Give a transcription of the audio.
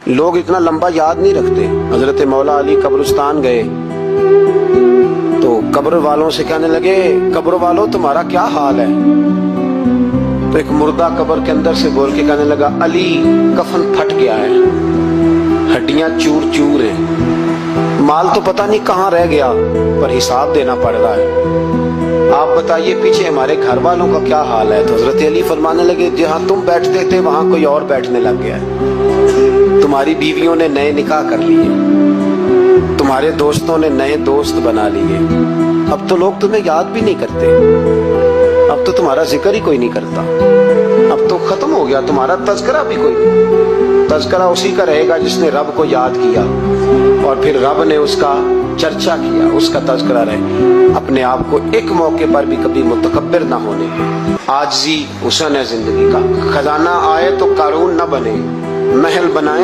لوگ اتنا لمبا یاد نہیں رکھتے. حضرت مولا علی قبرستان گئے تو قبر والوں سے کہنے لگے قبر والوں تمہارا کیا حال ہے؟ تو ایک مردہ قبر کے اندر سے بول کے کہنے لگا علی کفن پھٹ گیا ہے, ہڈیاں چور چور ہیں, مال تو پتہ نہیں کہاں رہ گیا پر حساب دینا پڑ رہا ہے, آپ بتائیے پیچھے ہمارے گھر والوں کا کیا حال ہے؟ تو حضرت علی فرمانے لگے جہاں تم بیٹھتے تھے وہاں کوئی اور بیٹھنے لگ گیا ہے, تمہاری بیویوں نے نئے نکاح کر لیے, تمہارے دوستوں نے نئے دوست بنا لیے, اب تو لوگ تمہیں یاد بھی نہیں کرتے, اب تو تمہارا ذکر ہی کوئی نہیں کرتا, اب تو ختم ہو گیا تمہارا تذکرہ بھی کوئی نہیں, تذکرہ اسی کا رہے گا جس نے رب کو یاد کیا اور پھر رب نے اس کا چرچا کیا, اس کا تذکرہ رہے. اپنے آپ کو ایک موقع پر بھی کبھی متکبر نہ ہونے, عاجزی حسن ہے زندگی کا, خزانہ آئے تو قارون نہ بنے, محل بنائے